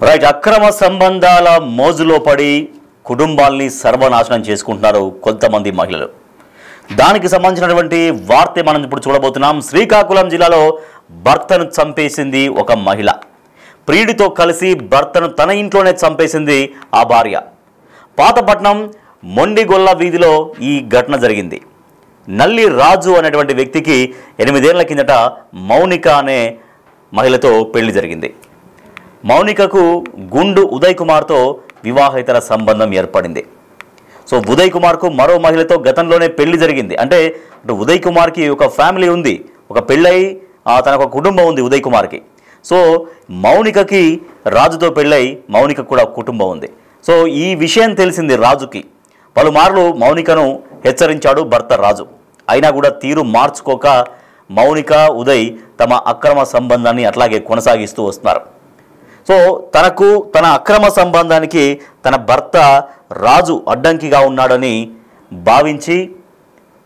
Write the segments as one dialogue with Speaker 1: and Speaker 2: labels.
Speaker 1: Right. అక్రమ సంబంధాల మోజులో పడి కుటుంబాల్ని సర్వనాశనం చేసుకుంటున్నారు కొంతమంది మహిళలు. దానికి సంబంధించినటువంటి వార్త మనం ఇప్పుడు చూడబోతున్నాం. శ్రీకాకుళం జిల్లాలో భర్తను చంపేసింది ఒక మహిళ. ప్రియుడితో కలిసి భర్తను తన ఇంట్లోనే చంపేసింది ఆ భార్య. పాతపట్నం మొండిగొల్ల వీధిలో ఈ ఘటన జరిగింది. నల్లి రాజు అనేటువంటి వ్యక్తికి 8 ఏళ్ల కిందట మౌనిక అనే మహిళతో పెళ్లి జరిగింది. మౌనికకు గుండు ఉదయ్ కుమార్తో వివాహేతర సంబంధం ఏర్పడింది. సో ఉదయ్ కుమార్కు మరో మహిళతో గతంలోనే పెళ్లి జరిగింది. అంటే ఉదయ్ కుమార్కి ఒక ఫ్యామిలీ ఉంది, ఒక పెళ్ళై తనకు కుటుంబం ఉంది ఉదయ్ కుమార్కి. సో మౌనికకి రాజుతో పెళ్ళై మౌనిక కూడా కుటుంబం ఉంది. సో ఈ విషయం తెలిసింది రాజుకి. పలుమార్లు మౌనికను హెచ్చరించాడు భర్త రాజు. అయినా కూడా తీరు మార్చుకోక మౌనిక ఉదయ్ తమ అక్రమ సంబంధాన్ని అట్లాగే కొనసాగిస్తూ వస్తున్నారు. సో తన అక్రమ సంబంధానికి తన భర్త రాజు అడ్డంకిగా ఉన్నాడని భావించి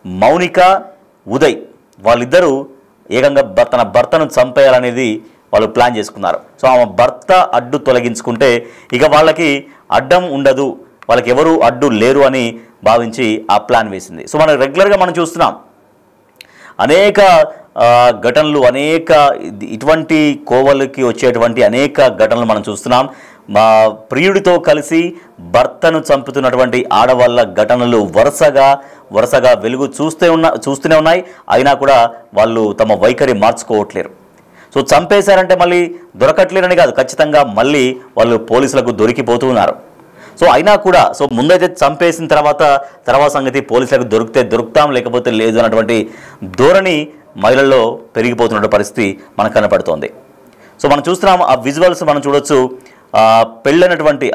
Speaker 1: మౌనిక ఉదయ్ వాళ్ళిద్దరూ ఏకంగా తన భర్తను చంపేయాలనేది వాళ్ళు ప్లాన్ చేసుకున్నారు. సో ఆమె భర్త అడ్డు తొలగించుకుంటే ఇక వాళ్ళకి అడ్డం ఉండదు, వాళ్ళకి ఎవరు అడ్డు లేరు అని భావించి ఆ ప్లాన్ వేసింది. సో మనం రెగ్యులర్గా మనం చూస్తున్నాం అనేక ఘటనలు, అనేక ఇటువంటి కోవలకి వచ్చేటువంటి అనేక ఘటనలు మనం చూస్తున్నాం. మా ప్రియుడితో కలిసి భర్తను చంపుతున్నటువంటి ఆడవాళ్ళ ఘటనలు వరుసగా వెలుగు చూస్తూనే ఉన్నాయి. అయినా కూడా వాళ్ళు తమ వైఖరి మార్చుకోవట్లేరు. సో చంపేశారంటే మళ్ళీ దొరకట్లేరని కాదు, ఖచ్చితంగా మళ్ళీ వాళ్ళు పోలీసులకు దొరికిపోతూ ఉన్నారు. సో అయినా కూడా సో ముందైతే చంపేసిన తర్వాత సంగతి పోలీసులకు దొరికితే దొరుకుతాం, లేకపోతే లేదు అన్నటువంటి ధోరణి మహిళల్లో పెరిగిపోతున్న పరిస్థితి మనకు కనపడుతోంది. సో మనం చూస్తున్నాం ఆ విజువల్స్ మనం చూడొచ్చు. పెళ్ళైనటువంటి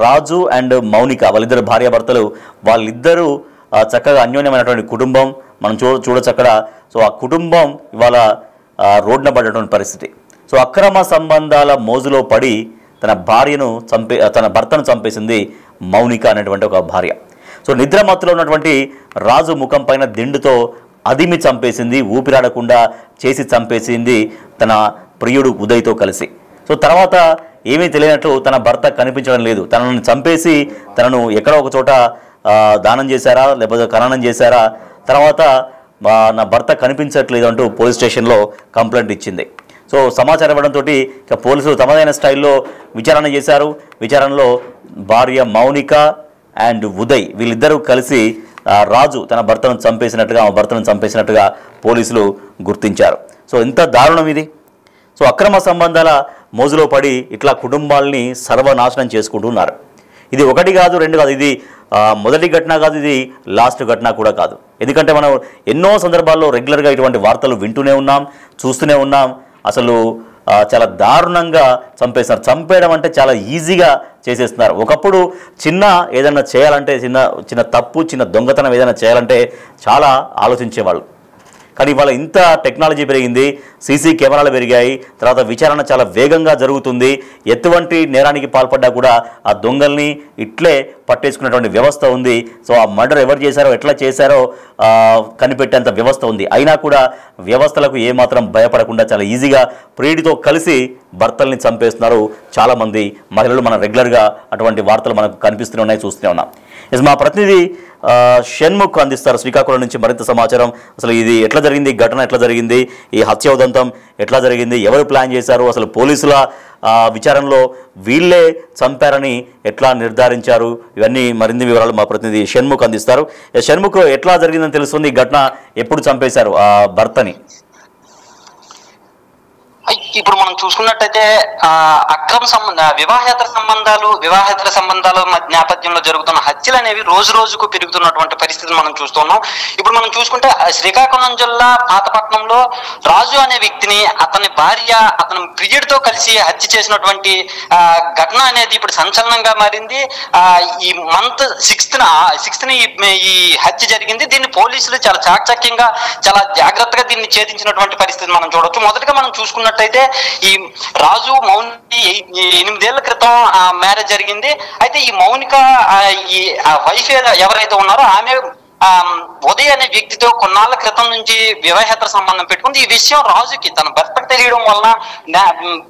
Speaker 1: రాజు అండ్ మౌనిక వాళ్ళిద్దరు భార్యాభర్తలు, వాళ్ళిద్దరూ చక్కగా అన్యోన్యమైనటువంటి కుటుంబం మనం చూడొచ్చు అక్కడ. సో ఆ కుటుంబం ఇవాళ రోడ్డున పడినటువంటి పరిస్థితి. సో అక్రమ సంబంధాల మోజులో పడి తన భర్తను చంపేసింది మౌనిక అనేటువంటి ఒక భార్య. సో నిద్రమత్తులో ఉన్నటువంటి రాజు ముఖం పైన దిండుతో అదిమి చంపేసింది, ఊపిరాడకుండా చేసి చంపేసింది తన ప్రియుడు ఉదయ్తో కలిసి. సో తర్వాత ఏమీ తెలియనట్లు తన భర్త కనిపించడం లేదు, తనను చంపేసి తనను ఎక్కడో ఒక చోట దానం చేశారా లేకపోతే ఖననం చేశారా, తర్వాత నా భర్త కనిపించట్లేదు అంటూ పోలీస్ స్టేషన్లో కంప్లైంట్ ఇచ్చింది. సో సమాచారం ఇవ్వడంతో ఇక పోలీసులు తమదైన స్టైల్లో విచారణ చేశారు. విచారణలో భార్య మౌనిక అండ్ ఉదయ్ వీళ్ళిద్దరూ కలిసి రాజు తన భర్తను చంపేసినట్టుగా పోలీసులు గుర్తించారు. సో ఇంత దారుణం ఇది. సో అక్రమ సంబంధాల మోజులో పడి ఇట్లా కుటుంబాలని సర్వనాశనం చేసుకుంటున్నారు. ఇది ఒకటి కాదు, రెండు కాదు, ఇది మొదటి ఘటన కాదు, ఇది లాస్ట్ ఘటన కూడా కాదు. ఎందుకంటే మనం ఎన్నో సందర్భాల్లో రెగ్యులర్గా ఇటువంటి వార్తలు వింటూనే ఉన్నాం, చూస్తూనే ఉన్నాం. అసలు చాలా దారుణంగా చంపేస్తున్నారు. చంపేయడం అంటే చాలా ఈజీగా చేసేస్తున్నారు. ఒకప్పుడు ఏదైనా చేయాలంటే చిన్న తప్పు, చిన్న దొంగతనం ఏదైనా చేయాలంటే చాలా ఆలోచించేవాళ్ళు. కానీ ఇవాళ ఇంత టెక్నాలజీ పెరిగింది, సీసీ కెమెరాలు పెరిగాయి, తర్వాత విచారణ చాలా వేగంగా జరుగుతుంది. ఎటువంటి నేరానికి పాల్పడ్డా కూడా ఆ దొంగల్ని ఇట్లే పట్టేసుకునేటువంటి వ్యవస్థ ఉంది. సో ఆ మర్డర్ ఎవరు చేశారో ఎట్లా చేశారో కనిపెట్టేంత వ్యవస్థ ఉంది. అయినా కూడా వ్యవస్థలకు ఏమాత్రం భయపడకుండా చాలా ఈజీగా ప్రియుడితో కలిసి భర్తల్ని చంపేస్తున్నారు చాలామంది మహిళలు. మనం రెగ్యులర్గా అటువంటి వార్తలు మనకు కనిపిస్తూనే ఉన్నాయి, చూస్తూనే ఉన్నాం. మా ప్రతినిధి షణ్ముఖ్ అందిస్తారు శ్రీకాకుళం నుంచి మరింత సమాచారం. అసలు ఇది ఎట్లా జరిగింది, ఘటన ఎట్లా జరిగింది, ఈ హత్య ఉదంతం ఎట్లా జరిగింది, ఎవరు ప్లాన్ చేశారు, అసలు పోలీసుల విచారణలో వీళ్ళే చంపారని ఎట్లా నిర్ధారించారు, ఇవన్నీ మరిన్ని వివరాలు మా ప్రతినిధి షణ్ముఖ్ అందిస్తారు. షణ్ముఖ్, ఎట్లా జరిగిందని తెలుస్తుంది, ఈ ఘటన ఎప్పుడు చంపేశారు ఆ భర్తని?
Speaker 2: ఇప్పుడు మనం చూసుకున్నట్టయితే వివాహేతర సంబంధాలు నేపథ్యంలో జరుగుతున్న హత్యలు అనేవి రోజు రోజుకు పెరుగుతున్నటువంటి పరిస్థితిని మనం చూస్తున్నాం. ఇప్పుడు మనం చూసుకుంటే శ్రీకాకుళం జిల్లా పాతపట్నంలో రాజు అనే వ్యక్తిని అతని భార్య అతని ప్రియుడితో కలిసి హత్య చేసినటువంటి ఘటన అనేది ఇప్పుడు సంచలనంగా మారింది. ఈ మంత్ 6th ఈ హత్య జరిగింది. దీన్ని పోలీసులు చాలా చాకచక్యంగా చాలా జాగ్రత్తగా దీన్ని ఛేదించినటువంటి పరిస్థితి మనం చూడొచ్చు. మొదటగా మనం చూసుకున్నట్టయితే ఈ రాజు మౌనిక 8 ఏళ్ల క్రితం మ్యారేజ్ జరిగింది. అయితే ఈ మౌనిక ఈ వైఫ్ ఎవరైతే ఉన్నారో ఆమె ఉదయ్ అనే వ్యక్తితో కొన్నాళ్ళ క్రితం నుంచి వివాహేతర సంబంధం పెట్టుకుంది. ఈ విషయం రాజుకి తన భర్తకు తెలియడం వలన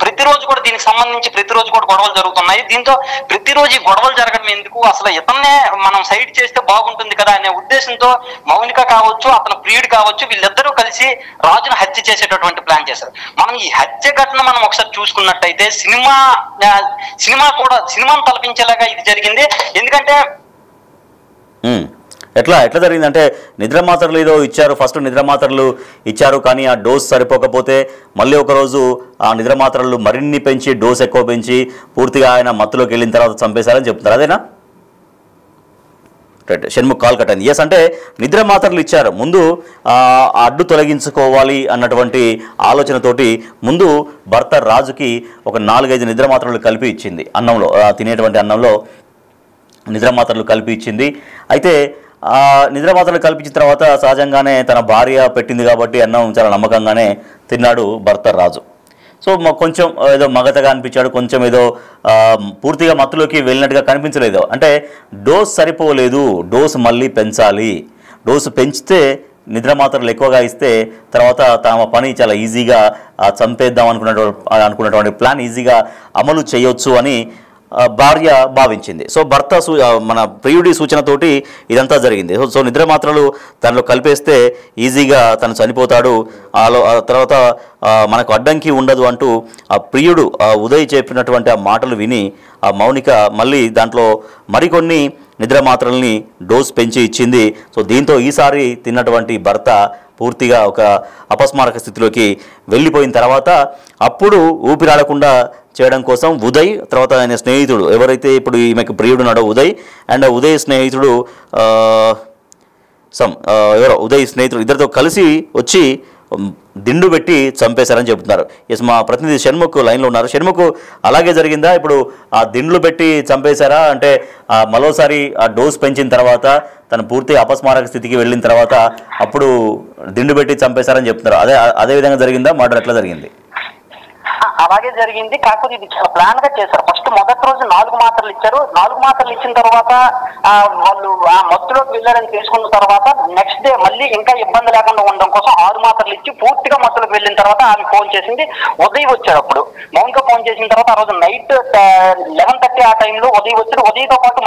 Speaker 2: ప్రతిరోజు కూడా దీనికి సంబంధించి ప్రతిరోజు కూడా గొడవలు జరుగుతున్నాయి. దీంతో ప్రతిరోజు ఈ గొడవలు జరగడం ఎందుకు, అసలు ఇతన్నే మనం సైడ్ చేస్తే బాగుంటుంది కదా అనే ఉద్దేశంతో మౌనిక కావచ్చు, అతని ప్రియుడు కావచ్చు, వీళ్ళిద్దరూ కలిసి రాజును హత్య చేసేటటువంటి ప్లాన్ చేశారు. మనం ఈ హత్య ఘటన మనం ఒకసారి చూసుకున్నట్టయితే సినిమాను తలపించేలాగా ఇది జరిగింది. ఎందుకంటే
Speaker 1: ఎట్లా జరిగింది అంటే నిద్ర మాత్రలు ఏదో ఇచ్చారు, ఫస్ట్ నిద్ర మాత్రలు ఇచ్చారు, కానీ ఆ డోస్ సరిపోకపోతే మళ్ళీ ఒకరోజు ఆ నిద్ర మాత్రలు మరిన్ని పెంచి డోస్ ఎక్కువ పెంచి పూర్తిగా ఆయన మత్తులోకి వెళ్ళిన తర్వాత చంపేశారని చెప్తున్నారు. అదేనా? రైట్, షణ్ముఖ్ కాల్ కట్ అయింది. ఎస్, అంటే నిద్ర మాత్రలు ఇచ్చారు, ముందు అడ్డు తొలగించుకోవాలి అన్నటువంటి ఆలోచనతోటి ముందు భర్త రాజుకి ఒక 4-5 నిద్ర మాత్రలు కలిపి ఇచ్చింది. అన్నంలో తినేటువంటి అన్నంలో నిద్ర మాత్రలు కలిపి ఇచ్చింది. అయితే నిద్ర మాత్రలు కల్పించిన తర్వాత సహజంగానే తన భార్య పెట్టింది కాబట్టి అన్నం చాలా నమ్మకంగానే తిన్నాడు భర్త రాజు. సో కొంచెం ఏదో మగతగా అనిపించాడు, కొంచెం ఏదో పూర్తిగా మత్తులోకి వెళ్ళినట్టుగా కనిపించలేదు. అంటే డోస్ సరిపోలేదు, డోసు మళ్ళీ పెంచాలి, డోసు పెంచితే నిద్ర మాత్రలు ఎక్కువగా ఇస్తే తర్వాత తమ పని చాలా ఈజీగా చంపేద్దాం అనుకున్నటువంటి ప్లాన్ ఈజీగా అమలు చేయొచ్చు అని భార్య భావించింది. సో భర్త మన ప్రియుడి సూచనతోటి ఇదంతా జరిగింది. సో నిద్ర మాత్రలు తనలో కలిపేస్తే ఈజీగా తను చనిపోతాడు, తర్వాత మనకు అడ్డంకి ఉండదు అంటూ ఆ ప్రియుడు ఉదయ్ చెప్పినటువంటి ఆ మాటలు విని ఆ మౌనిక మళ్ళీ దాంట్లో మరికొన్ని నిద్ర మాత్రల్ని డోస్ పెంచి ఇచ్చింది. సో దీంతో ఈసారి తిన్నటువంటి భర్త పూర్తిగా ఒక అపస్మారక స్థితిలోకి వెళ్ళిపోయిన తర్వాత అప్పుడు ఊపిరాడకుండా చేయడం కోసం ఉదయ్, తర్వాత ఆయన స్నేహితుడు ఎవరైతే ఇప్పుడు ఈమెకు ప్రియుడు ఉన్నాడో ఉదయ్, అండ్ ఉదయ్ స్నేహితుడు ఉదయ్ స్నేహితుడు ఇద్దరితో కలిసి వచ్చి దిండు పెట్టి చంపేశారని చెబుతున్నారు. ఎస్, మా ప్రతినిధి షణ్ముఖ్ లైన్లో ఉన్నారు. షణ్ముఖ్, అలాగే జరిగిందా? ఇప్పుడు ఆ దిండ్లు పెట్టి చంపేశారా? అంటే మరోసారి ఆ డోస్ పెంచిన తర్వాత తను పూర్తి అపస్మారక స్థితికి వెళ్ళిన తర్వాత అప్పుడు దిండు పెట్టి చంపేశారని చెప్తున్నారు. అదే విధంగా జరిగిందా? మర్డర్ ఎట్లా జరిగింది?
Speaker 2: అలాగే జరిగింది. కాకపోతే ఇది చాలా ప్లాన్ గా చేశారు. ఫస్ట్ మొదటి రోజు 4 మాత్రలు ఇచ్చారు. 4 మాత్రలు ఇచ్చిన తర్వాత వాళ్ళు ఆ మత్తులోకి వెళ్ళారని తెలుసుకున్న తర్వాత నెక్స్ట్ డే మళ్ళీ ఇంకా ఇబ్బంది లేకుండా ఉండడం కోసం 6 మాత్రలు ఇచ్చి పూర్తిగా మత్తులోకి వెళ్ళిన తర్వాత ఆమె ఫోన్ చేసింది. ఉదయ్ వచ్చాడు. అప్పుడు మౌనిక ఫోన్ చేసిన తర్వాత ఆ రోజు నైట్ 11:30 ఆ టైంలో ఉదయ్ వచ్చాడు. ఉదయ్తో పాటు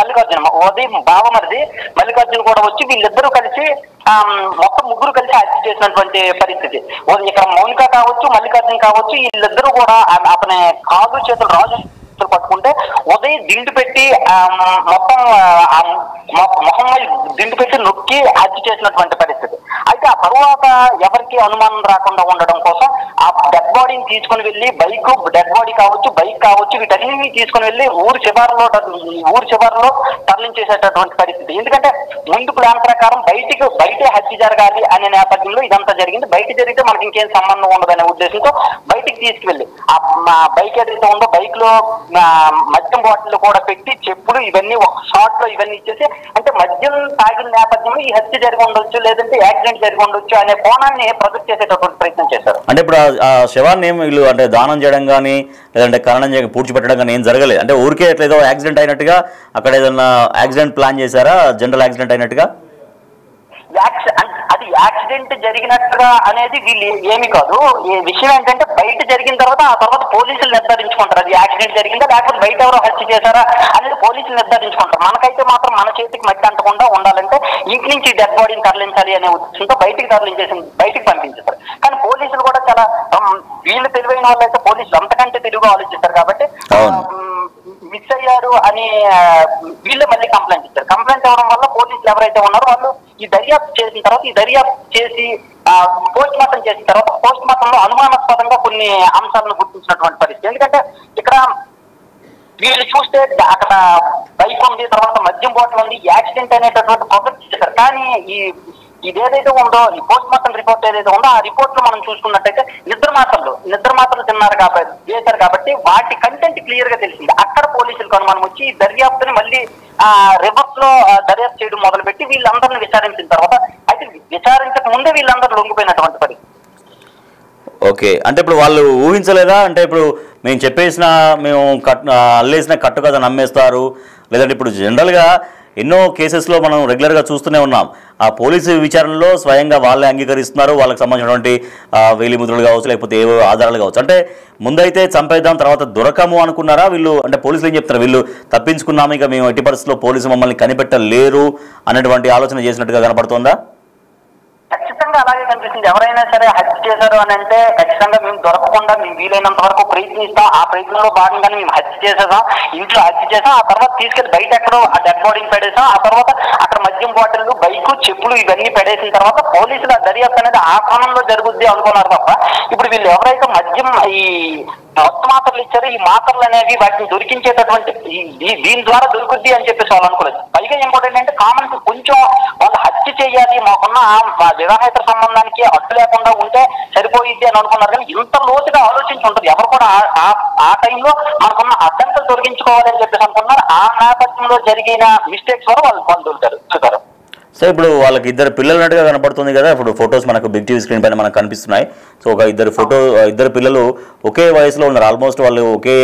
Speaker 2: ఉదయ్ బావమరిది మల్లికార్జున కూడా వచ్చి వీళ్ళిద్దరూ కలిసి మొత్తం ముగ్గురు కలిసి హత్య చేసినటువంటి పరిస్థితి. ఇక్కడ మౌనిక కావచ్చు, మల్లికార్జున కావచ్చు, వీళ్ళిద్దరూ కూడా అతని కాళ్ళు చేతులు రాజు పట్టుకుంటే ఉదయ్ దిండు పెట్టి మొత్తం మొహమ్మై దిండు పెట్టి నొక్కి హత్య చేసినటువంటి పరిస్థితి. అయితే ఆ తరువాత ఎవరికి అనుమానం రాకుండా ఉండడం కోసం ఆ డెడ్ బాడీని తీసుకుని వెళ్ళి డెడ్ బాడీ కావచ్చు, బైక్ కావచ్చు, వీటన్నిటిని తీసుకుని వెళ్ళి ఊరు చివరిలో తరలించేసేటటువంటి పరిస్థితి. ఎందుకంటే ముందు ప్లాన్ ప్రకారం బయటే హత్య జరగాలి అనే నేపథ్యంలో ఇదంతా జరిగింది. బయట జరిగితే మనకి ఇంకేం సంబంధం ఉండదనే ఉద్దేశంతో బయటికి తీసుకువెళ్ళి ఆ బైక్ ఏదైతే ఉందో బైక్ లో మద్యం బాటిల్ కూడా పెట్టి చెప్పులు ఇవన్నీ ఒక షాట్ లో ఇవన్నీ ఇచ్చేసి, అంటే మద్యం తాగిన నేపథ్యంలో ఈ హత్య జరిగి ఉండొచ్చు, లేదంటే యాక్సిడెంట్ జరిగి ఉండొచ్చు అనే కోణాన్ని ప్రొజెక్ట్ చేసేటటువంటి ప్రయత్నం చేశారు.
Speaker 1: అంటే ఇప్పుడు ఆ శవాన్ని వీళ్ళు అంటే దానం చేయడం కానీ లేదంటే ఖననం చేయడం పూడ్చిపెట్టడం కానీ ఏం జరగలేదు. అంటే ఊరికే ఎట్లేదో యాక్సిడెంట్ అయినట్టుగా అక్కడ ఏదన్నా యాక్సిడెంట్ ప్లాన్ చేశారా? జనరల్ యాక్సిడెంట్ అయినట్టుగా?
Speaker 2: అది యాక్సిడెంట్ జరిగినట్టుగా అనేది వీళ్ళు ఏమి కాదు. ఈ విషయం ఏంటంటే బయట జరిగిన తర్వాత ఆ తర్వాత పోలీసులు నిర్ధారించుకుంటారు అది యాక్సిడెంట్ జరిగిందా లేకపోతే బయట ఎవరో హత్య చేశారా అనేది పోలీసులు నిర్ధారించుకుంటారు. మనకైతే మాత్రం మన చేతికి మట్టి అంటకుండా ఉండాలంటే ఇంటి నుంచి డెడ్ బాడీని తరలించాలి అనే ఉద్దేశంతో బయటికి పంపించేస్తారు. కానీ పోలీసులు కూడా చాలా వీళ్ళు తెలివైన వాళ్ళు అయితే పోలీసులు అంతకంటే తెలివిగా ఆలోచిస్తారు కాబట్టి మిస్ అయ్యారు అని వీళ్ళే మళ్ళీ కంప్లైంట్ ఇచ్చారు. కంప్లైంట్ ఇవ్వడం వల్ల పోలీసులు ఎవరైతే ఉన్నారో వాళ్ళు ఈ దర్యాప్తు చేసిన తర్వాత చేసి పోస్ట్ మార్టం చేసిన తర్వాత పోస్ట్ మార్టం లో అనుమానాస్పదంగా కొన్ని అంశాలను గుర్తించినటువంటి పరిస్థితి. ఎందుకంటే ఇక్కడ వీళ్ళు చూస్తే అక్కడ బైక్ ఉంది, తర్వాత మద్యం బాటిల్ ఉంది, యాక్సిడెంట్ అనేటటువంటి ప్రొజెక్ట్ చేశారు. కానీ ఇదేదైతే ఉందో ఈ పోస్ట్ మార్టం రిపోర్ట్ ఏదైతే ఉందో ఆ రిపోర్ట్ లో మనం చూసుకున్నట్టయితే నిద్ర మాత్రలు చేశారు కాబట్టి వాటి కంటెంట్ క్లియర్ గా తెలిసింది. అక్కడ పోలీసులకు అనుమానం వచ్చి ఈ దర్యాప్తుని మళ్ళీ రివర్స్ లో దర్యాప్తు చేయడం మొదలుపెట్టి వీళ్ళందరినీ విచారించిన తర్వాత అయితే విచారించక ముందే వీళ్ళందరూ లొంగిపోయినటువంటి పరిస్థితి.
Speaker 1: ఓకే, అంటే ఇప్పుడు వాళ్ళు ఊహించలేదా? అంటే ఇప్పుడు మేము అల్లేసిన కట్టు కదా నమ్మేస్తారు, లేదంటే ఇప్పుడు జనరల్గా ఎన్నో కేసెస్లో మనం రెగ్యులర్గా చూస్తూనే ఉన్నాం. ఆ పోలీసు విచారణలో స్వయంగా వాళ్ళే అంగీకరిస్తున్నారు, వాళ్ళకి సంబంధించినటువంటి వేలిముద్రలు కావచ్చు, లేకపోతే ఏవో ఆధారాలు కావచ్చు. అంటే ముందైతే చంపేద్దాం, తర్వాత దొరకము అనుకున్నారా వీళ్ళు? అంటే పోలీసులు ఏం చెప్తారు, వీళ్ళు తప్పించుకున్నాము, ఇక మేము ఎట్టి పరిస్థితుల్లో పోలీసు మమ్మల్ని కనిపెట్టలేరు అనేటువంటి ఆలోచన చేసినట్టుగా కనపడుతోందా?
Speaker 2: ఖచ్చితంగా అలాగే కనిపిస్తుంది. ఎవరైనా సరే హత్య చేశారు అని అంటే ఖచ్చితంగా మేము దొరకకుండా మేము వీలైనంత వరకు ప్రయత్నిస్తాం. ఆ ప్రయత్నంలో భాగంగానే మేము హత్య చేసేసాం, ఇంట్లో హత్య చేసాం, ఆ తర్వాత తీసుకెళ్లి బయట ఎక్కడో ఆ డెడ్ బాడీని పెడేసాం, ఆ తర్వాత అక్కడ మద్యం బాటిల్, బైకు, చెప్పులు ఇవన్నీ పెడేసిన తర్వాత పోలీసుల దర్యాప్తు అనేది ఆ కోణంలో జరుగుద్ది అనుకున్నారు తప్ప ఇప్పుడు వీళ్ళు ఎవరైతే మద్యం ఈ మత్తు మాత్రలు ఇచ్చారో ఈ మాత్రలు అనేవి వాటిని దొరికించేటటువంటి దీని ద్వారా దొరుకుద్ది అని చెప్పేసి వాళ్ళు అనుకోలేదు. పైగా ఇంకోటి ఏంటంటే కామన్ కొంచెం వాళ్ళు హత్య చేయాలి, మాకున్న వివాహేతర సంబంధానికి అడ్డు లేకుండా ఉంటే సరిపోయిద్ది అని అనుకున్నారు. కానీ ఇంత లోతుగా ఆలోచించి ఉంటుంది ఎవరు కూడా ఆ టైంలో మనకున్న అడ్డంకులు తొలగించుకోవాలి అని చెప్పేసి అనుకున్నారు. ఆ నేపథ్యంలో జరిగిన మిస్టేక్స్ వల్ల వాళ్ళు దొరుకుతారు.
Speaker 1: సో ఇప్పుడు వాళ్ళకి ఇద్దరు పిల్లలు ఉన్నట్టుగా కనపడుతుంది కదా, ఇప్పుడు ఫొటోస్ మనకు బిగ్ టీవీ స్క్రీన్ పైన మనకు కనిపిస్తున్నాయి. సో ఒక ఇద్దరు పిల్లలు ఒకే వయసులో ఉన్నారు, ఆల్మోస్ట్ వాళ్ళు ఒకే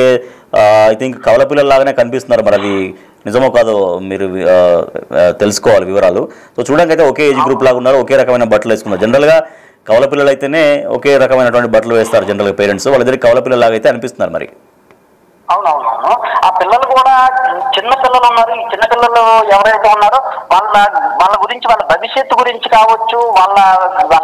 Speaker 1: ఐ థింక్ కవల పిల్లల్లాగానే కనిపిస్తున్నారు. మరి అది నిజమో కాదో మీరు తెలుసుకోవాలి వివరాలు. సో చూడడానికి అయితే ఒకే ఏజ్ గ్రూప్ లాగా ఉన్నారు, ఒకే రకమైన బట్టలు వేసుకున్నారు. జనరల్గా కవల పిల్లలు అయితేనే ఒకే రకమైనటువంటి బట్టలు వేస్తారు జనరల్గా పేరెంట్స్, వాళ్ళిద్దరికి కవల పిల్లలాగా అయితే అనిపిస్తున్నారు. మరి
Speaker 2: అవునవునవును, ఆ పిల్లలు కూడా చిన్న పిల్లలు ఉన్నారు. ఈ చిన్న పిల్లలు ఎవరైతే ఉన్నారో వాళ్ళ గురించి, వాళ్ళ భవిష్యత్తు గురించి కావచ్చు, వాళ్ళ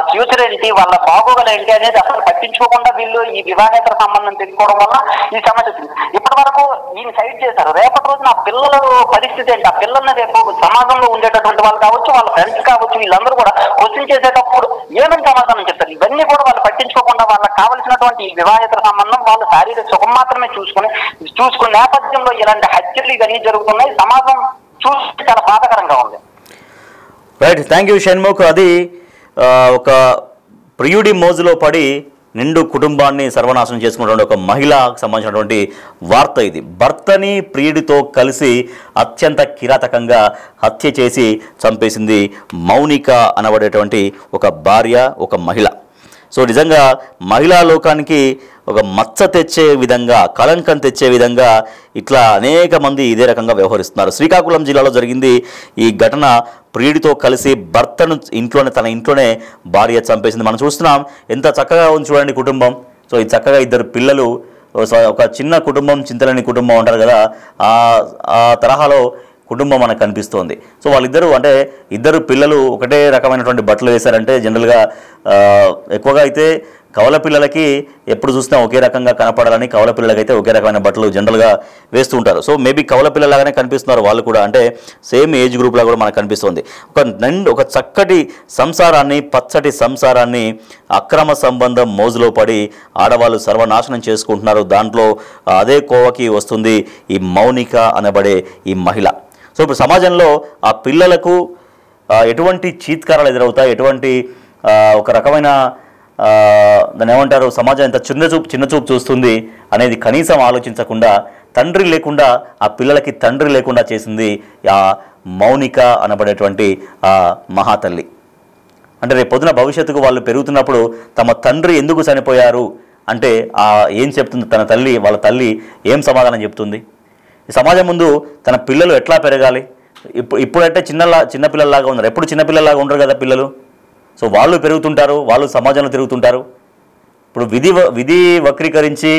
Speaker 2: ఫ్యూచర్ ఏంటి, వాళ్ళ బాగోగులు ఏంటి అనేది అసలు పట్టించుకోకుండా వీళ్ళు ఈ వివాహేతర సంబంధం తెచ్చుకోవడం వల్ల ఈ సమస్య వచ్చింది. ఇప్పటి వరకు ఈయన సైడ్ చేశారు. రేపటి రోజున ఆ పిల్లల పరిస్థితి ఏంటి, ఆ పిల్లల్ని రేపు సమాజంలో ఉండేటటువంటి వాళ్ళు కావచ్చు, వాళ్ళ ఫ్రెండ్స్ కావచ్చు, వీళ్ళందరూ కూడా క్వశ్చన్ చేసేటప్పుడు ఏమని సమాధానం చెప్తారు? ఇవన్నీ కూడా వాళ్ళు పట్టించుకోకుండా వాళ్ళకి కావాల్సినటువంటి ఈ వివాహేతర సంబంధం వాళ్ళ శారీరక సుఖం మాత్రమే చూసుకునే నేపథ్యంలో ఇలాంటి హత్యలు ఇవన్నీ జరుగుతున్నాయి. సమాజం చూస్తే చాలా బాధాకరంగా ఉంది.
Speaker 1: Right, thank you Shanmukh. అది ఒక ప్రియుడి మోజులో పడి నిండు కుటుంబాన్ని సర్వనాశనం చేసుకున్నటువంటి ఒక మహిళకు సంబంధించినటువంటి వార్త ఇది. భర్తని ప్రియుడితో కలిసి అత్యంత కిరాతకంగా హత్య చేసి చంపేసింది మౌనిక అనబడేటువంటి ఒక భార్య, ఒక మహిళ. సో నిజంగా మహిళా లోకానికి ఒక మచ్చ తెచ్చే విధంగా, కళంకం తెచ్చే విధంగా ఇట్లా అనేక మంది ఇదే రకంగా వ్యవహరిస్తున్నారు. శ్రీకాకుళం జిల్లాలో జరిగింది ఈ ఘటన. ప్రియుడితో కలిసి భర్తను తన ఇంట్లోనే భార్య చంపేసింది. మనం చూస్తున్నాం ఎంత చక్కగా ఉంది చూడండి కుటుంబం. సో ఈ చక్కగా ఇద్దరు పిల్లలు, ఒక చిన్న కుటుంబం, చింతలేని కుటుంబం అంటారు కదా, ఆ తరహాలో కుటుంబం మనకు కనిపిస్తోంది. సో వాళ్ళిద్దరూ అంటే ఇద్దరు పిల్లలు ఒకటే రకమైనటువంటి బట్టలు వేశారంటే జనరల్గా ఎక్కువగా అయితే కవల పిల్లలకి ఎప్పుడు చూసినా ఒకే రకంగా కనపడాలని కవల పిల్లలకైతే ఒకే రకమైన బట్టలు జనరల్గా వేస్తూ ఉంటారు. సో మేబీ కవల పిల్లలాగానే కనిపిస్తున్నారు వాళ్ళు కూడా, అంటే సేమ్ ఏజ్ గ్రూప్లా కూడా మనకు కనిపిస్తుంది. ఒక చక్కటి సంసారాన్ని, పచ్చటి సంసారాన్ని అక్రమ సంబంధం మోజులో పడి ఆడవాళ్ళు సర్వనాశనం చేసుకుంటున్నారు. దాంట్లో అదే కోవకి వస్తుంది ఈ మౌనిక అనబడే ఈ మహిళ. సో ఇప్పుడు సమాజంలో ఆ పిల్లలకు ఎటువంటి చీత్కారాలు ఎదురవుతాయి, ఎటువంటి ఒక రకమైన దాన్ని ఏమంటారు, సమాజం ఎంత చిన్న చూపు చూస్తుంది అనేది కనీసం ఆలోచించకుండా తండ్రి లేకుండా, ఆ పిల్లలకి తండ్రి లేకుండా చేసింది ఆ మౌనిక అనబడేటువంటి ఆ మహాతల్లి. అంటే రేపు పొద్దున భవిష్యత్తుకు వాళ్ళు పెరుగుతున్నప్పుడు తమ తండ్రి ఎందుకు చనిపోయారు అంటే ఏం చెప్తుంది తన తల్లి, వాళ్ళ తల్లి ఏం సమాధానం చెప్తుంది? ఈ సమాజం ముందు తన పిల్లలు ఎట్లా పెరగాలి? ఇప్పుడంటే చిన్నపిల్లల్లాగా ఉన్నారు, ఎప్పుడు చిన్నపిల్లల్లాగా ఉండరు కదా పిల్లలు. సో వాళ్ళు పెరుగుతుంటారు, వాళ్ళు సమాజంలో తిరుగుతుంటారు. ఇప్పుడు విధి వక్రీకరించి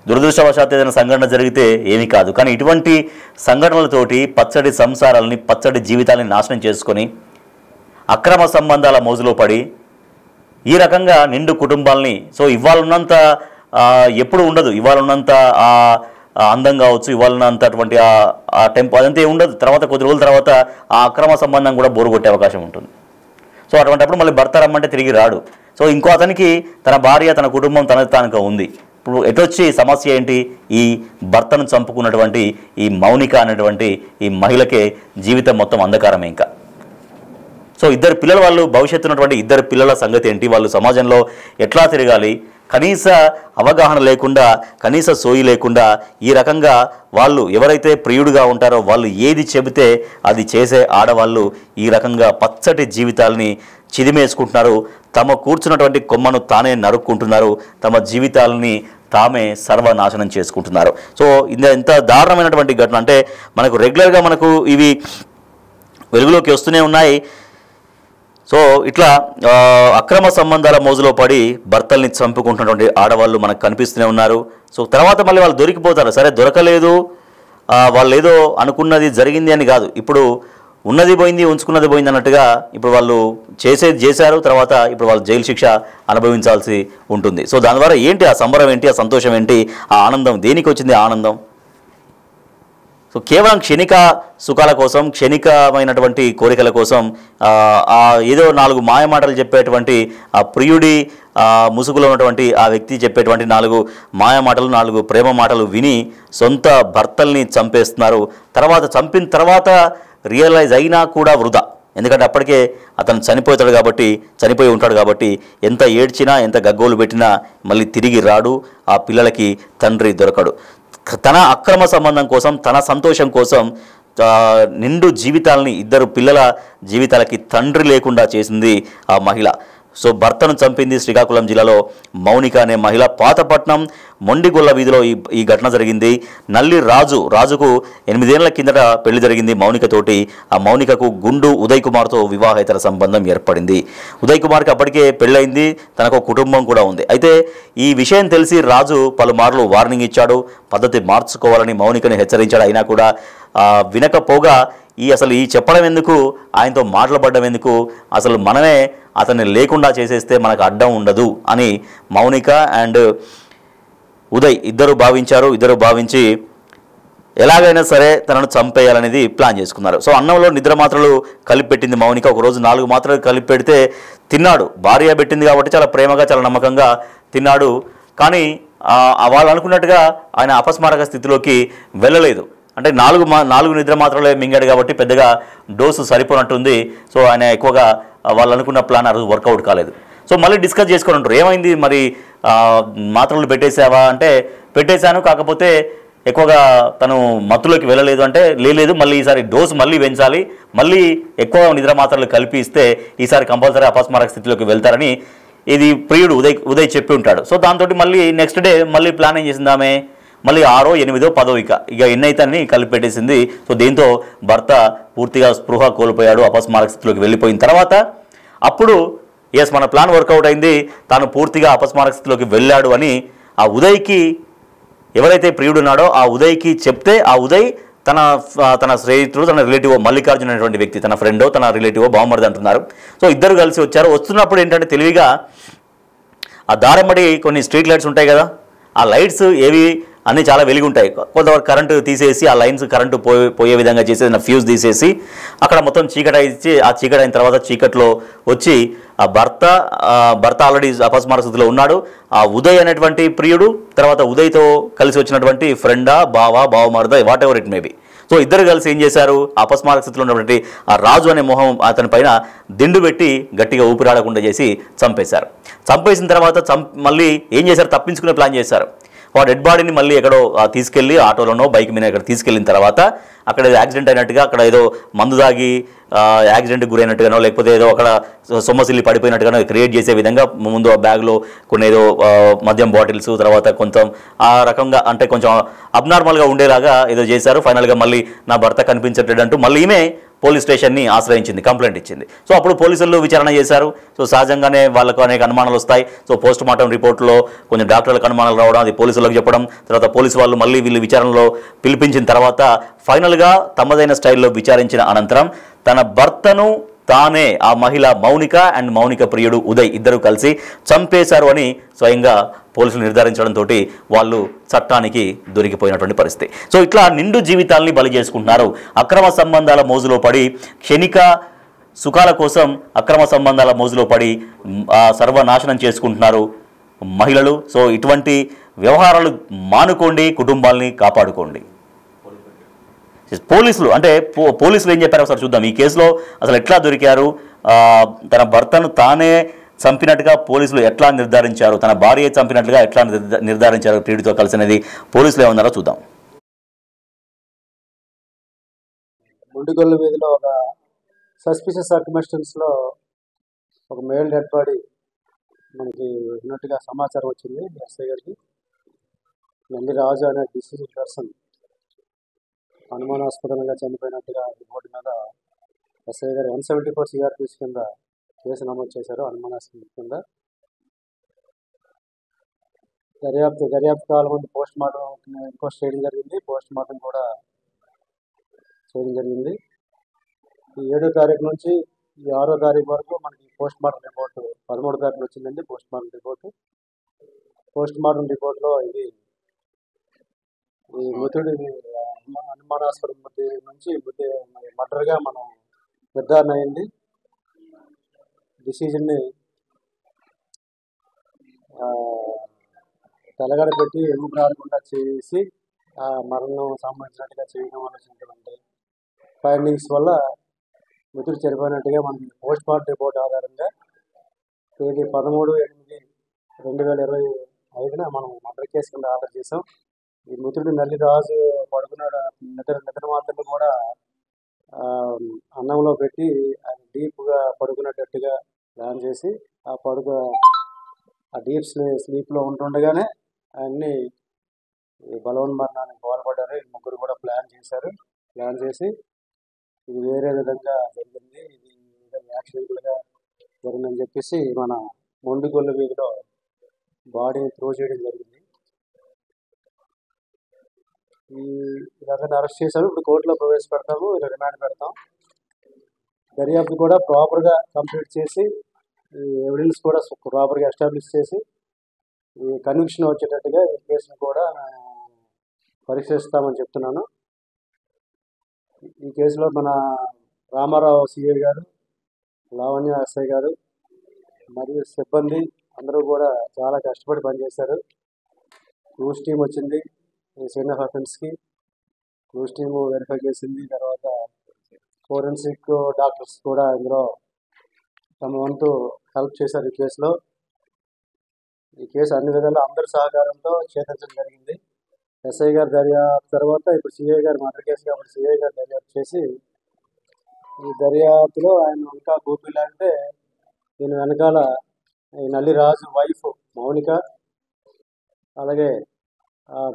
Speaker 1: దురదృష్టవశాత్తు ఏదైనా సంఘటన జరిగితే ఏమీ కాదు, కానీ ఇటువంటి సంఘటనలతోటి పచ్చడి సంసారాలని, పచ్చడి జీవితాలని నాశనం చేసుకొని అక్రమ సంబంధాల మోజులో పడి ఈ రకంగా నిండు కుటుంబాలని, సో ఇవాళున్నంత ఎప్పుడు ఉండదు, ఇవాళున్నంత అందం కావచ్చు, ఇవాళున్నంత అటువంటి ఆ టెంపో అదంతా ఉండదు. తర్వాత కొద్ది రోజుల తర్వాత ఆ అక్రమ సంబంధం కూడా బోరు కొట్టే అవకాశం ఉంటుంది. సో అటువంటిప్పుడు మళ్ళీ భర్త రమ్మంటే తిరిగి రాడు. సో ఇంకో అతనికి తన భార్య, తన కుటుంబం తనకు ఉంది. ఇప్పుడు ఎటొచ్చి సమస్య ఏంటి? ఈ భర్తను చంపుకున్నటువంటి ఈ మౌనిక అనేటువంటి ఈ మహిళకే జీవితం మొత్తం అంధకారమే ఇంకా. సో ఇద్దరు పిల్లల వాళ్ళు భవిష్యత్తు ఉన్నటువంటి ఇద్దరు పిల్లల సంగతి ఏంటి? వాళ్ళు సమాజంలో ఎట్లా తిరగాలి? కనీస అవగాహన లేకుండా, కనీస సోయి లేకుండా ఈ రకంగా వాళ్ళు ఎవరైతే ప్రియుడుగా ఉంటారో వాళ్ళు ఏది చెబితే అది చేసే ఆడవాళ్ళు ఈ రకంగా పచ్చటి జీవితాలని చిదిమేసుకుంటున్నారు. తమ కూర్చున్నటువంటి కొమ్మను తానే నరుక్కుంటున్నారు, తమ జీవితాలని తామే సర్వనాశనం చేసుకుంటున్నారు. సో ఎంత దారుణమైనటువంటి ఘటన అంటే మనకు రెగ్యులర్గా మనకు ఇవి వెలుగులోకి వస్తూనే ఉన్నాయి. సో ఇట్లా అక్రమ సంబంధాల మోజులో పడి భర్తల్ని చంపుకుంటున్నటువంటి ఆడవాళ్ళు మనకు కనిపిస్తూనే ఉన్నారు. సో తర్వాత మళ్ళీ వాళ్ళు దొరికిపోతారు. సరే దొరకలేదు, వాళ్ళు ఏదో అనుకున్నది జరిగింది అని కాదు, ఇప్పుడు ఉన్నది పోయింది ఉంచుకున్నది పోయింది అన్నట్టుగా ఇప్పుడు వాళ్ళు చేసేది చేశారు. తర్వాత ఇప్పుడు వాళ్ళు జైలు శిక్ష అనుభవించాల్సి ఉంటుంది. సో దాని ద్వారా ఏంటి ఆ సంబరం ఏంటి, ఆ సంతోషం ఏంటి, ఆ ఆనందం దేనికి వచ్చింది ఆ ఆనందం? సో కేవలం క్షణిక సుఖాల కోసం, క్షణికమైనటువంటి కోరికల కోసం ఏదో 4 మాయమాటలు చెప్పేటువంటి ఆ ప్రియుడి ముసుగులో ఉన్నటువంటి ఆ వ్యక్తి చెప్పేటువంటి 4 మాయమాటలు, 4 ప్రేమ మాటలు విని సొంత భర్తల్ని చంపేస్తున్నారు. తర్వాత చంపిన తర్వాత రియలైజ్ అయినా కూడా వృధా. ఎందుకంటే అప్పటికే అతను చనిపోయి ఉంటాడు కాబట్టి ఎంత ఏడ్చినా ఎంత గగ్గోలు పెట్టినా మళ్ళీ తిరిగి రాడు, ఆ పిల్లలకి తండ్రి దొరకడు. తన అక్రమ సంబంధం కోసం, తన సంతోషం కోసం నిండు జీవితాలని, 2 పిల్లల జీవితాలకి తండ్రి లేకుండా చేసింది ఆ మహిళ. సో భర్తను చంపింది శ్రీకాకుళం జిల్లాలో మౌనిక అనే మహిళ. పాతపట్నం మొండిగొల్ల వీధిలో ఈ ఘటన జరిగింది. నల్లి రాజుకు 8 ఏళ్ల కిందట పెళ్లి జరిగింది మౌనికతోటి. ఆ మౌనికకు గుండు ఉదయ్ కుమార్తో వివాహేతర సంబంధం ఏర్పడింది. ఉదయ్ కుమార్కి అప్పటికే పెళ్ళయింది, తనకు కుటుంబం కూడా ఉంది. అయితే ఈ విషయం తెలిసి రాజు పలుమార్లు వార్నింగ్ ఇచ్చాడు, పద్ధతి మార్చుకోవాలని మౌనికని హెచ్చరించాడు. అయినా కూడా వినకపోగా అసలు చెప్పడం ఎందుకు, ఆయనతో మాట్లాడడం ఎందుకు, అసలు మనమే అతన్ని లేకుండా చేసేస్తే మనకు అడ్డం ఉండదు అని మౌనిక అండ్ ఉదయ్ ఇద్దరు భావించి ఎలాగైనా సరే తనను చంపేయాలనేది ప్లాన్ చేసుకున్నారు. సో అన్నంలో నిద్ర మాత్రలు కలిపి పెట్టింది మౌనిక. ఒకరోజు 4 మాత్రలు కలిపి పెడితే తిన్నాడు. భార్య పెట్టింది కాబట్టి చాలా ప్రేమగా, చాలా నమ్మకంగా తిన్నాడు. కానీ వాళ్ళు అనుకున్నట్టుగా ఆయన అపస్మారక స్థితిలోకి వెళ్ళలేదు. అంటే 4 నిద్ర మాత్రలే మింగాడు కాబట్టి పెద్దగా డోసు సరిపోనట్టుంది. సో ఆయన ఎక్కువగా వాళ్ళు అనుకున్న ప్లాన్ ఆ రోజు వర్కౌట్ కాలేదు. సో మళ్ళీ డిస్కస్ చేసుకొని ఉంటారు, ఏమైంది మరి మాత్రలు పెట్టేసావా అంటే పెట్టేశాను, కాకపోతే ఎక్కువగా తను మత్తులోకి వెళ్ళలేదు అంటే లేదు, మళ్ళీ ఈసారి డోసు మళ్ళీ పెంచాలి, మళ్ళీ ఎక్కువ నిద్ర మాత్రలు కలిపి ఇస్తే ఈసారి కంపల్సరీ అపస్మారక స్థితిలోకి వెళ్తారని ఇది ప్రియుడు ఉదయ్ చెప్పి ఉంటాడు. సో దాంతో మళ్ళీ నెక్స్ట్ డే మళ్ళీ ప్లాన్ ఏం చేసింది ఆమె, మళ్ళీ 6, 8, 10 ఇక ఎన్నైతే కలిపి పెట్టేసింది. సో దీంతో భర్త పూర్తిగా స్పృహ కోల్పోయాడు, అపస్మారక స్థితిలోకి వెళ్ళిపోయిన తర్వాత అప్పుడు మన ప్లాన్ వర్కౌట్ అయింది, తాను పూర్తిగా అపస్మారక స్థితిలోకి వెళ్ళాడు అని ఆ ఉదయ్కి, ఎవరైతే ప్రియుడు ఉన్నాడో ఆ ఉదయ్కి చెప్తే, ఆ ఉదయ్ తన స్నేహితుడు, తన రిలేటివ్ మల్లికార్జున అనేటువంటి వ్యక్తి, తన ఫ్రెండో తన రిలేటివో బావమరిది అంటున్నారు. సో ఇద్దరు కలిసి వచ్చారు. వస్తున్నప్పుడు ఏంటంటే తెలివిగా ఆ దారమ్మడి కొన్ని స్ట్రీట్ లైట్స్ ఉంటాయి కదా, ఆ లైట్స్ ఏవి అన్నీ చాలా వెలిగి ఉంటాయి. కొంతవరకు కరెంటు తీసేసి ఆ లైన్స్ కరెంటు పోయే విధంగా చేసేది ఫ్యూజ్ తీసేసి అక్కడ మొత్తం చీకటి ఇచ్చి, ఆ చీకటి అయిన తర్వాత చీకట్లో వచ్చి ఆ భర్త ఆల్రెడీ అపస్మారక స్థితిలో ఉన్నాడు. ఆ ఉదయ్ అనేటువంటి ప్రియుడు, తర్వాత ఉదయ్తో కలిసి వచ్చినటువంటి ఫ్రెండా, బావమరిదా, whatever it maybe. So ఇద్దరు కలిసి ఏం చేశారు, అపస్మారక స్థితిలో ఉన్నటువంటి ఆ రాజు అనే మొహం అతని పైన దిండు పెట్టి గట్టిగా ఊపిరాడకుండా చేసి చంపేశారు. చంపేసిన తర్వాత మళ్ళీ ఏం చేశారు, తప్పించుకునే ప్లాన్ చేశారు. డెడ్ బాడీని మళ్ళీ ఎక్కడో తీసుకెళ్ళి ఆటోలోనో బైక్ మీద ఎక్కడ తీసుకెళ్ళిన తర్వాత అక్కడ యాక్సిడెంట్ అయినట్టుగా, అక్కడ ఏదో మందు దాగి యాక్సిడెంట్కి గురైనట్టుగానో, లేకపోతే ఏదో అక్కడ సొమ్మసిల్లి పడిపోయినట్టుగానో క్రియేట్ చేసే విధంగా ముందు ఆ బ్యాగ్లో కొన్ని ఏదో మద్యం బాటిల్స్, తర్వాత కొంచెం ఆ రకంగా అంటే కొంచెం అబ్నార్మల్గా ఉండేలాగా ఏదో చేశారు. ఫైనల్గా మళ్ళీ నా భర్త కనిపించట్లేదు అంటూ మళ్ళీ ఈమె పోలీస్ స్టేషన్ని ఆశ్రయించింది, కంప్లైంట్ ఇచ్చింది. సో అప్పుడు పోలీసులు విచారణ చేశారు. సో సహజంగానే వాళ్ళకు అనేక అనుమానాలు వస్తాయి. సో పోస్ట్ మార్టం రిపోర్ట్లో కొంచెం డాక్టర్లకు అనుమానాలు రావడం, అది పోలీసులకు చెప్పడం, తర్వాత పోలీసు వాళ్ళు మళ్ళీ వీళ్ళు విచారణలో పిలిపించిన తర్వాత ఫైనల్గా తమదైన స్టైల్లో విచారించిన అనంతరం తన భర్తను తానే, ఆ మహిళ మౌనిక అండ్ మౌనిక ప్రియుడు ఉదయ్ ఇద్దరు కలిసి చంపేశారు అని స్వయంగా పోలీసులు నిర్ధారించడంతో వాళ్ళు చట్టానికి దొరికిపోయినటువంటి పరిస్థితి. సో ఇట్లా నిండు జీవితాల్ని బలి చేసుకుంటున్నారు. అక్రమ సంబంధాల మోజులో పడి, క్షణిక సుఖాల కోసం అక్రమ సంబంధాల మోజులో పడి సర్వనాశనం చేసుకుంటున్నారు మహిళలు. సో ఇటువంటి వ్యవహారాలు మానుకోండి, కుటుంబాలని కాపాడుకోండి. పోలీసులు ఏం చెప్పారో ఒకసారి చూద్దాం. ఈ కేసులో అసలు ఎట్లా దొరికారు, తన భర్తను తానే చంపినట్టుగా పోలీసులు ఎట్లా నిర్ధారించారు, తన భార్య చంపినట్లుగా ఎట్లా నిర్ధారించారు ప్రియుడితో కలిసినది, పోలీసులు ఏమన్నారో చూద్దాం.
Speaker 3: ముండిగొల్లు వీధిలో ఒక సస్పిషియస్ సర్కమ్స్టెన్స్లో ఒక మేల్ డెడ్ బాడీ మనకి ఉన్నట్టుగా సమాచారం వచ్చింది. ఎస్ఐ గారికి నల్లి రాజు అనే డిసీజ్డ్ పర్సన్ అనుమానాస్పదంగా చనిపోయినట్టుగా రిపోర్ట్ మీద ఎస్ఐ గారు 174 సిఆర్పిసి కింద కేసు నమోదు చేశారు అనుమానాస్పద కింద. దర్యాప్తు కాలం ముందు పోస్ట్ మార్టం ఇంకోస్ట్ చేయడం జరిగింది. పోస్ట్ మార్టం కూడా చేయడం జరిగింది. ఈ 7వ తారీఖు నుంచి ఈ 6వ తారీఖు వరకు మనకి పోస్ట్ మార్టం రిపోర్టు 13వ తారీఖున వచ్చిందండి. పోస్ట్ మార్టం రిపోర్ట్లో ఇది ఈ మృతుడి అనుమానాస్పద మృతి నుంచి మర్డర్గా మనం నిర్ధారణ అయింది. డిసిజన్ని తెలగడ పెట్టి ఎముక రాకుండా చేసి ఆ మరణం సంబంధించినట్టుగా చేయడం ఆలోచించినటువంటి ఫైండింగ్స్ వల్ల మృతుడు చనిపోయినట్టుగా మనకి పోస్ట్ మార్టం రిపోర్ట్ ఆధారంగా తేదీ 13/8/2025 మనం మర్డర్ కేసు కింద ఆర్డర్ చేసాం. ఈ మృతుడు నల్లిరాజు పడుకున్నాడు. నిద్ర మాత్రలు కూడా అన్నంలో పెట్టి ఆయన డీప్గా పడుకునేటట్టుగా ప్లాన్ చేసి ఆ డీప్ స్లీప్లో ఉంటుండగానే ఆయన్ని బలవన్మరణానికి పాల్పడ్డారు. ఈ ముగ్గురు కూడా ప్లాన్ చేసి ఇది వేరే విధంగా జరిగింది, ఇది యాక్సిడెంట్లుగా జరిగిందని చెప్పేసి మన మొండిగొల్లు వీధిలో బాడీని త్రో చేయడం జరిగింది. ఈ విధంగా అరెస్ట్ చేశారు. ఇప్పుడు కోర్టులో ప్రవేశపెడతాము, ఇలా రిమాండ్ పెడతాం. దర్యాప్తు కూడా ప్రాపర్గా కంప్లీట్ చేసి ఈ ఎవిడెన్స్ కూడా ప్రాపర్గా ఎస్టాబ్లిష్ చేసి ఈ కన్విక్షన్ వచ్చేటట్టుగా ఈ కేసును కూడా పరీక్షిస్తామని చెప్తున్నాను. ఈ కేసులో మన రామారావు సిఐ గారు, లావణ్య ఎస్ఐ గారు మరియు సిబ్బంది అందరూ కూడా చాలా కష్టపడి పనిచేశారు. క్రూజ్ టీం వచ్చింది ఈ సీన్ ఆఫ్ అఫెన్స్కి. క్రూజ్ టీము వెరిఫై చేసింది. తర్వాత ఫోరెన్సిక్ డాక్టర్స్ కూడా ఇందులో తమ వంతు హెల్ప్ చేశారు. ఈ కేసు అన్ని విధాలు అందరి సహకారంతో ఛేదించడం జరిగింది. ఎస్ఐ గారు దర్యాప్తు తర్వాత ఇప్పుడు సిఐ గారు మర్డర్ కేసు కాబట్టి సిఐ గారు దర్యాప్తు చేసి ఈ దర్యాప్తులో ఆయన ఇంకా గోపిలాంటే దీని వెనకాల ఈ నల్లిరాజు వైఫ్ మౌనిక, అలాగే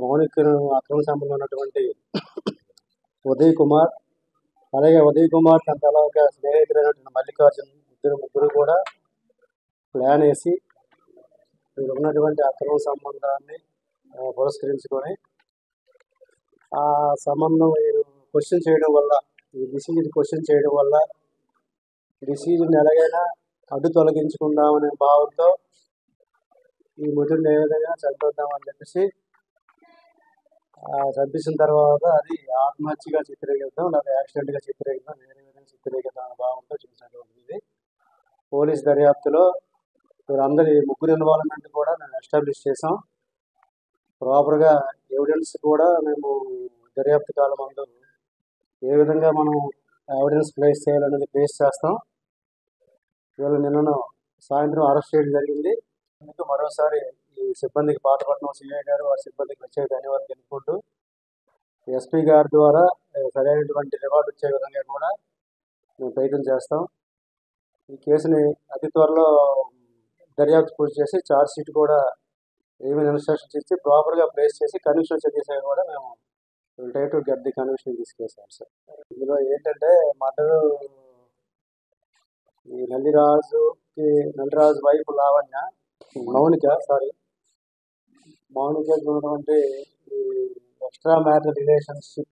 Speaker 3: మౌనికను అక్రమ సంబంధం ఉన్నటువంటి ఉదయ్ కుమార్, అలాగే ఉదయ్ కుమార్ తన అలాగా స్నేహితులైనటువంటి మల్లికార్జున్ ముగ్గురు కూడా ప్లాన్ వేసి ఉన్నటువంటి అక్రమ సంబంధాన్ని పురస్కరించుకొని ఆ సంబంధం క్వశ్చన్ చేయడం వల్ల ఈ డిసిజన్ క్వశ్చన్ చేయడం వల్ల డిసిజన్ ఎలాగైనా అడ్డు తొలగించుకుందామనే భావంతో ఈ మృతుడిని ఏ విధంగా చంపేద్దామని చెప్పేసి చంపేసిన తర్వాత అది ఆత్మహత్యగా చిత్రీకరిద్దాం, లేదా యాక్సిడెంట్గా చిత్రీకరిద్దాం, వేరే విధంగా చిత్రీకరిద్దాం అనే భావంతో చూసినటువంటిది. పోలీస్ దర్యాప్తులో వీరందరి ముగ్గురు ఇన్వాల్వ్మెంట్ కూడా మేము ఎస్టాబ్లిష్ చేసాం. ప్రాపర్గా ఎవిడెన్స్ కూడా మేము దర్యాప్తు కాలం ముందు ఏ విధంగా మనం ఎవిడెన్స్ ప్లేస్ చేయాలనేది ప్లేస్ చేస్తాం. వీళ్ళు నిన్నను సాయంత్రం అరెస్ట్ చేయడం జరిగింది. అందుకు మరోసారి ఈ సిబ్బందికి పాతపట్నం సిఐ గారు వారి సిబ్బందికి ప్రత్యేక ధన్యవాదాలు తెలుపుకుంటూ ఎస్పీ గారి ద్వారా సరైనటువంటి రివార్డు వచ్చే విధంగా కూడా మేము ప్రయత్నం చేస్తాం. ఈ కేసుని అతి త్వరలో దర్యాప్తు పూర్తి చేసి ఛార్జ్ షీట్ కూడా ఏమైనా ఇన్స్ట్రక్షన్స్ ఇచ్చి ప్రాపర్గా ప్లేస్ చేసి కన్విక్షన్ చేసే కూడా మేము try to get the conviction తీసుకేసాం సార్. ఇందులో ఏంటంటే మర్డరు ఈ నల్లిరాజు వైఫ్ లావణ్య మౌనిక ఉన్నటువంటి ఈ ఎక్స్ట్రా మ్యాటర్ రిలేషన్షిప్